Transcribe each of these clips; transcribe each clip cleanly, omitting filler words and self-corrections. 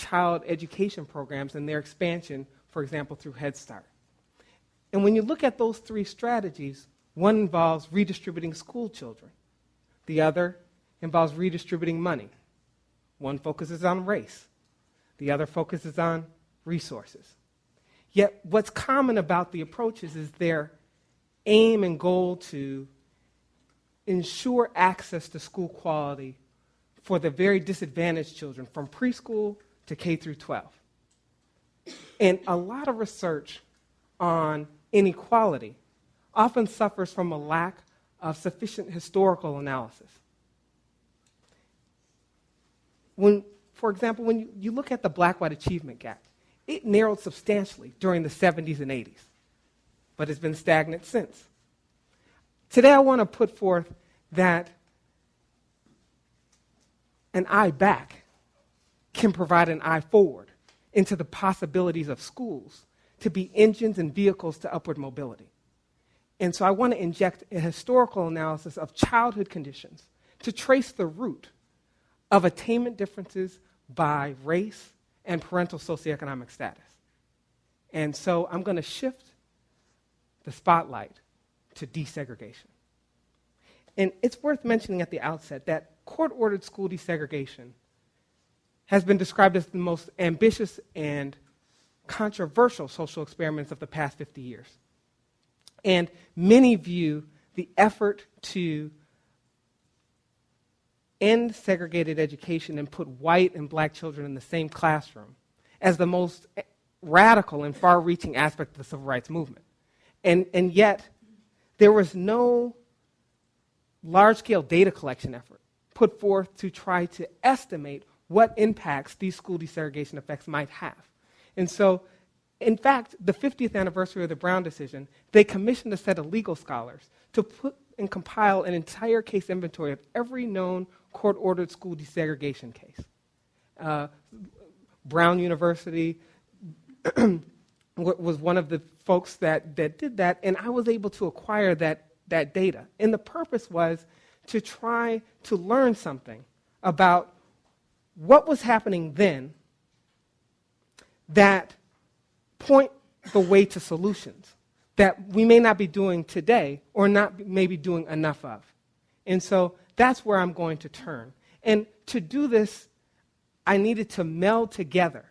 child education programs and their expansion, for example, through Head Start. And when you look at those three strategies, one involves redistributing school children. The other involves redistributing money. One focuses on race. The other focuses on resources. Yet what's common about the approaches is their aim and goal to ensure access to school quality for the very disadvantaged children from preschool to K through 12. And a lot of research on inequality often suffers from a lack of sufficient historical analysis. For example, when you look at the black-white achievement gap, it narrowed substantially during the 70s and 80s, but it's been stagnant since. Today I want to put forth that an eye back can provide an eye forward into the possibilities of schools to be engines and vehicles to upward mobility. And so I want to inject a historical analysis of childhood conditions to trace the root of attainment differences by race and parental socioeconomic status. And so I'm going to shift the spotlight to desegregation. And it's worth mentioning at the outset that court-ordered school desegregation has been described as the most ambitious and controversial social experiments of the past 50 years. And many view the effort to end segregated education and put white and black children in the same classroom as the most radical and far-reaching aspect of the civil rights movement. And yet, there was no large-scale data collection effort put forth to try to estimate what impacts these school desegregation effects might have. And so, in fact, the 50th anniversary of the Brown decision, they commissioned a set of legal scholars to put and compile an entire case inventory of every known court-ordered school desegregation case. Brown University was one of the folks that did that, and I was able to acquire that data. And the purpose was to try to learn something about what was happening then that point the way to solutions that we may not be doing today or not maybe doing enough of. And so that's where I'm going to turn. And to do this, I needed to meld together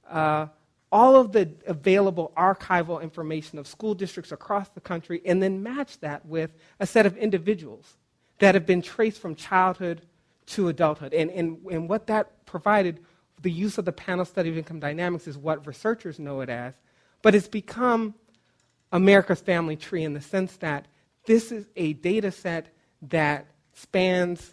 all of the available archival information of school districts across the country and then match that with a set of individuals that have been traced from childhood to adulthood. And what that provided, the use of the panel study of income dynamics is what researchers know it as, but it's become America's family tree in the sense that this is a data set that spans,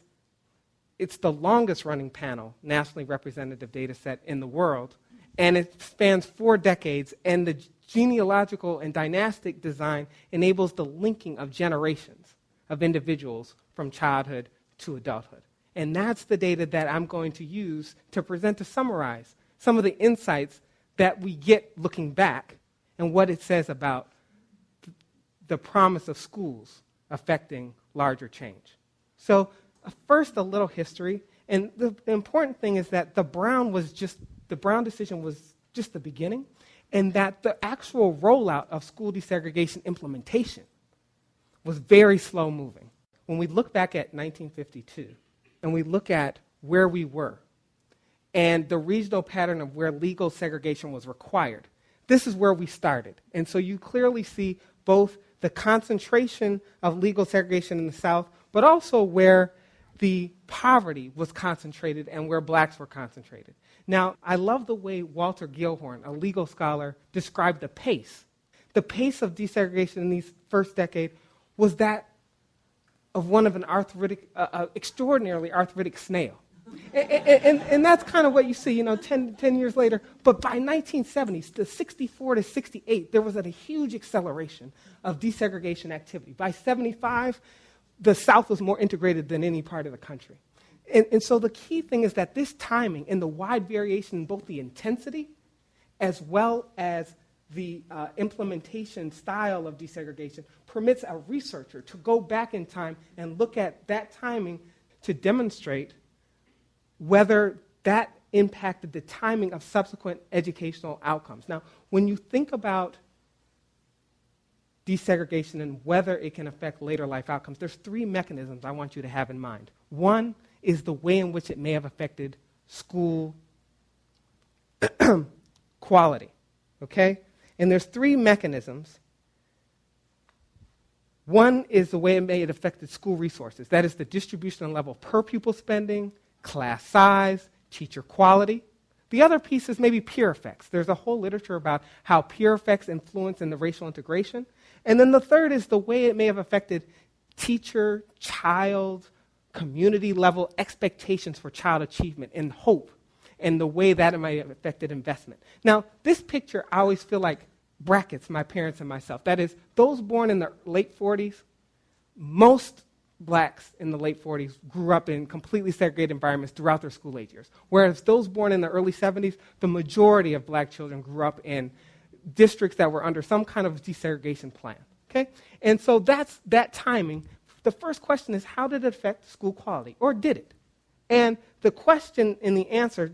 it's the longest running panel, nationally representative data set in the world, and it spans 4 decades, and the genealogical and dynastic design enables the linking of generations of individuals from childhood to adulthood. And that's the data that I'm going to use to present to summarize some of the insights that we get looking back and what it says about the promise of schools affecting larger change. So first, a little history. And the important thing is that the Brown decision was just the beginning, and that the actual rollout of school desegregation implementation was very slow moving. When we look back at 1952, and we look at where we were, and the regional pattern of where legal segregation was required, this is where we started. And so you clearly see both the concentration of legal segregation in the South, but also where the poverty was concentrated and where blacks were concentrated. Now, I love the way Walter Gilhorn, a legal scholar, described the pace. The pace of desegregation in these first decade was that of one of an extraordinarily arthritic snail. And that's kind of what you see, 10 years later. But by 1970s, the 64 to 68, there was a huge acceleration of desegregation activity. By 75, the South was more integrated than any part of the country. And so the key thing is that this timing and the wide variation in both the intensity as well as the implementation style of desegregation permits a researcher to go back in time and look at that timing to demonstrate whether that impacted the timing of subsequent educational outcomes. Now, when you think about desegregation and whether it can affect later life outcomes, there's three mechanisms I want you to have in mind. One is the way in which it may have affected school quality, okay? And there's three mechanisms. One is the way it may have affected school resources. That is the distribution and level of per pupil spending, class size, teacher quality. The other piece is maybe peer effects. There's a whole literature about how peer effects influence in the racial integration. And then the third is the way it may have affected teacher, child, community level expectations for child achievement and hope, and the way that it might have affected investment. Now, this picture, I always feel like brackets my parents and myself. That is, those born in the late 40s, most blacks in the late 40s grew up in completely segregated environments throughout their school age years. Whereas those born in the early 70s, the majority of black children grew up in districts that were under some kind of desegregation plan. Okay? And so that's that timing. The first question is, how did it affect school quality? Or did it? And the question and the answer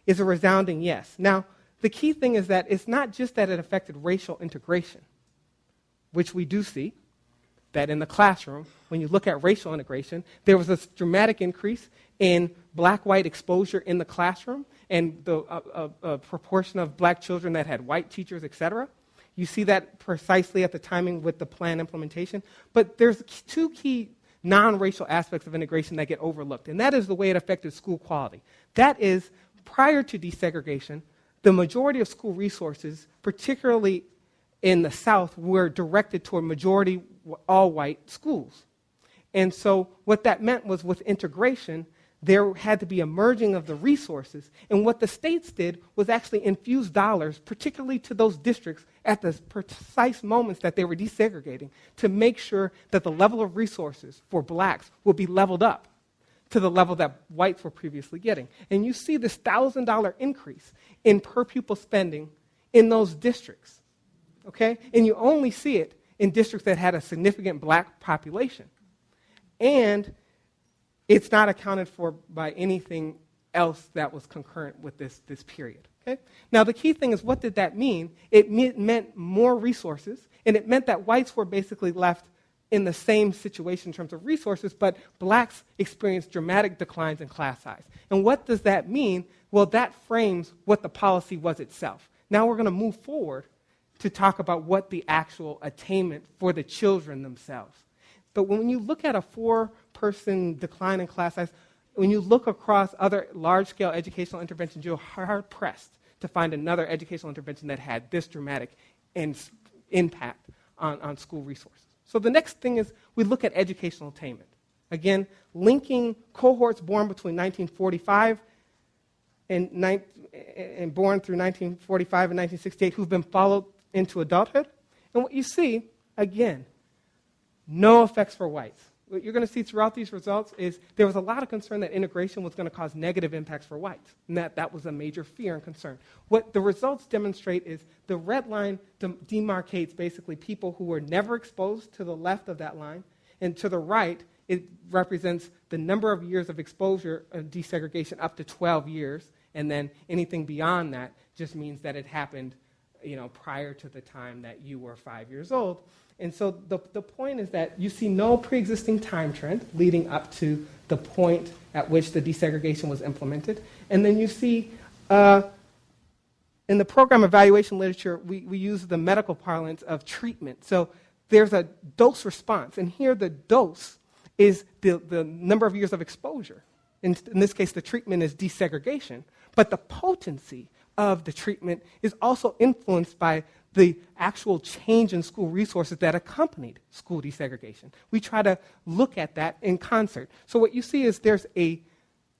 is a resounding yes. Now, the key thing is that it's not just that it affected racial integration, which we do see, that in the classroom, when you look at racial integration, there was a dramatic increase in black-white exposure in the classroom and the proportion of black children that had white teachers, et cetera. You see that precisely at the timing with the plan implementation. But there's two key non-racial aspects of integration that get overlooked, and that is the way it affected school quality. That is, prior to desegregation, the majority of school resources, particularly in the South, were directed toward majority all-white schools. And so what that meant was with integration, there had to be a merging of the resources. And what the states did was actually infuse dollars, particularly to those districts, at the precise moments that they were desegregating, to make sure that the level of resources for blacks would be leveled up to the level that whites were previously getting. And you see this $1,000 increase in per pupil spending in those districts, okay? And you only see it in districts that had a significant black population. And it's not accounted for by anything else that was concurrent with this period, okay? Now, the key thing is, what did that mean? It meant more resources, and it meant that whites were basically left in the same situation in terms of resources, but blacks experienced dramatic declines in class size. And what does that mean? Well, that frames what the policy was itself. Now we're going to move forward to talk about what the actual attainment for the children themselves. But when you look at a 4-person decline in class size, when you look across other large-scale educational interventions, you're hard-pressed to find another educational intervention that had this dramatic impact on school resources. So the next thing is we look at educational attainment. Again, linking cohorts born between 1945 and born through 1945 and 1968 who've been followed into adulthood. And what you see, again, no effects for whites. What you're going to see throughout these results is there was a lot of concern that integration was going to cause negative impacts for whites, and that was a major fear and concern. What the results demonstrate is the red line demarcates basically people who were never exposed to the left of that line, and to the right, it represents the number of years of exposure of desegregation up to 12 years, and then anything beyond that just means that it happened prior to the time that you were 5 years old. And so the point is that you see no pre-existing time trend leading up to the point at which the desegregation was implemented. And then you see in the program evaluation literature, we use the medical parlance of treatment. So there's a dose response. And here the dose is the number of years of exposure. In this case, the treatment is desegregation. But the potency of the treatment is also influenced by the actual change in school resources that accompanied school desegregation. We try to look at that in concert. So what you see is there's a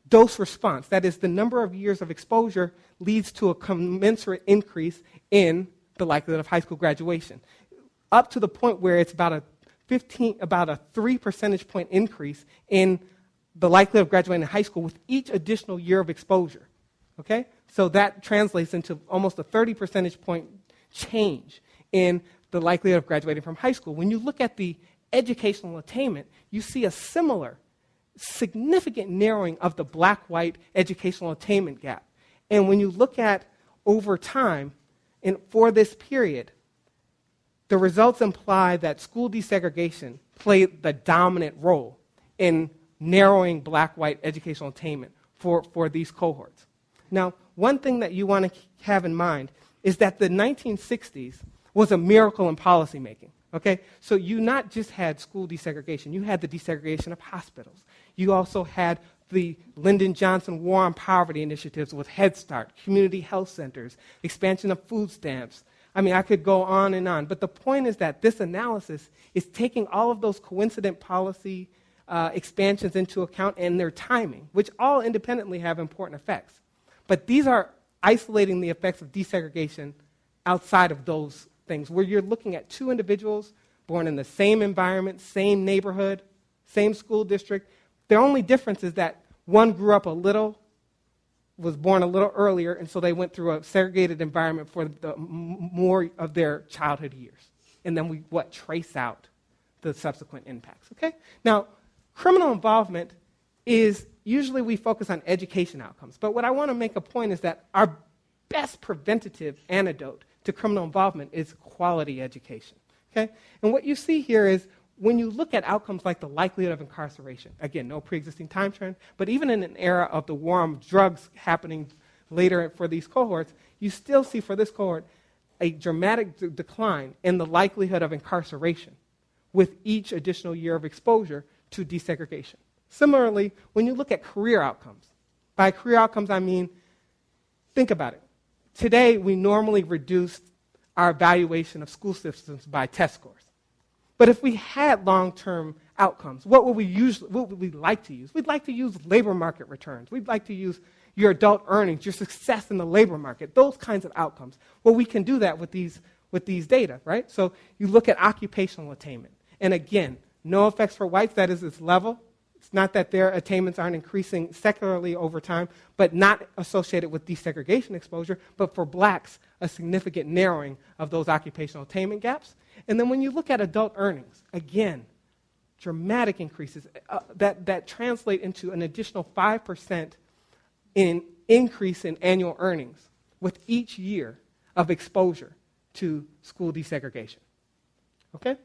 dose response. That is, the number of years of exposure leads to a commensurate increase in the likelihood of high school graduation, up to the point where it's about a 3 percentage point increase in the likelihood of graduating high school with each additional year of exposure. Okay? So that translates into almost a 30 percentage point change in the likelihood of graduating from high school. When you look at the educational attainment, you see a similar significant narrowing of the black-white educational attainment gap. And when you look at over time, and for this period, the results imply that school desegregation played the dominant role in narrowing black-white educational attainment for these cohorts. Now, one thing that you want to have in mind is that the 1960s was a miracle in policymaking. Okay? So you not just had school desegregation, you had the desegregation of hospitals. You also had the Lyndon Johnson War on Poverty initiatives with Head Start, community health centers, expansion of food stamps. I mean, I could go on and on. But the point is that this analysis is taking all of those coincident policy expansions into account and their timing, which all independently have important effects. But these are isolating the effects of desegregation outside of those things, where you're looking at two individuals born in the same environment, same neighborhood, same school district. The only difference is that one grew up was born a little earlier, and so they went through a segregated environment for the more of their childhood years. And then we trace out the subsequent impacts, okay? Now, criminal involvement is, usually we focus on education outcomes, but what I want to make a point is that our best preventative antidote to criminal involvement is quality education, okay? And what you see here is when you look at outcomes like the likelihood of incarceration, again, no pre-existing time trend, but even in an era of the war on drugs happening later for these cohorts, you still see for this cohort a dramatic decline in the likelihood of incarceration with each additional year of exposure to desegregation. Similarly, when you look at career outcomes, by career outcomes I mean, think about it. Today, we normally reduce our evaluation of school systems by test scores. But if we had long-term outcomes, what would we like to use? We'd like to use labor market returns. We'd like to use your adult earnings, your success in the labor market, those kinds of outcomes. Well, we can do that with these data, right? So you look at occupational attainment. And again, no effects for whites, that is its level. It's not that their attainments aren't increasing secularly over time, but not associated with desegregation exposure, but for blacks, a significant narrowing of those occupational attainment gaps. And then when you look at adult earnings, again, dramatic increases that translate into an additional 5% in increase in annual earnings with each year of exposure to school desegregation. Okay?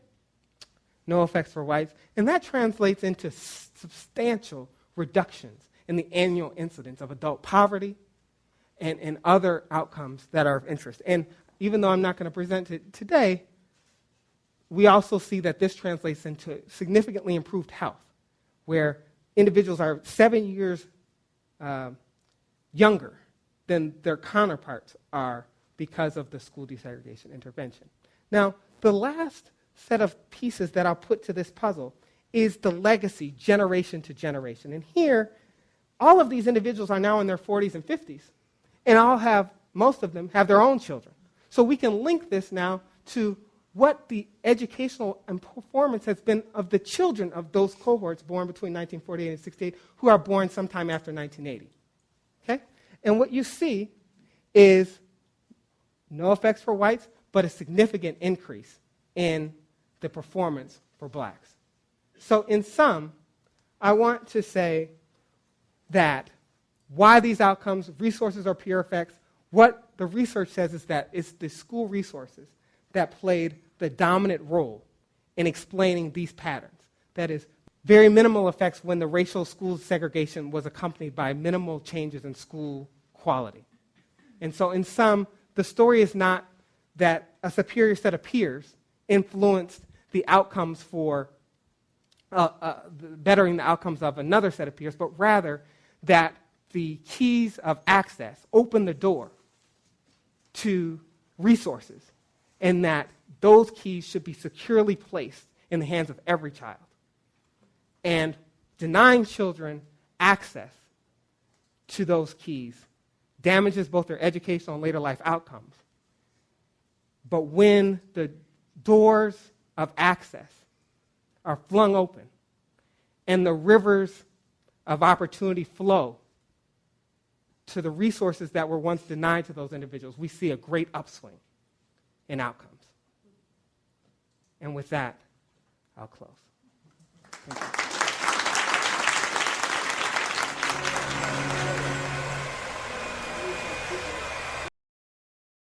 No effects for whites. And that translates into substantial reductions in the annual incidence of adult poverty and other outcomes that are of interest. And even though I'm not going to present it today, we also see that this translates into significantly improved health, where individuals are 7 years younger than their counterparts are because of the school desegregation intervention. Now, the last set of pieces that I'll put to this puzzle is the legacy generation to generation. And here, all of these individuals are now in their 40s and 50s, and most of them have their own children. So we can link this now to what the educational and performance has been of the children of those cohorts born between 1948 and 68 who are born sometime after 1980. Okay? And what you see is no effects for whites, but a significant increase in the performance for blacks. So in sum, I want to say that why these outcomes, resources or peer effects, what the research says is that it's the school resources that played the dominant role in explaining these patterns. That is, very minimal effects when the racial school segregation was accompanied by minimal changes in school quality. And so in sum, the story is not that a superior set of peers influenced the outcomes for bettering the outcomes of another set of peers, but rather that the keys of access open the door to resources, and that those keys should be securely placed in the hands of every child. And denying children access to those keys damages both their educational and later life outcomes. But when the doors of access are flung open and the rivers of opportunity flow to the resources that were once denied to those individuals, we see a great upswing in outcomes. And with that, I'll close. Thank you.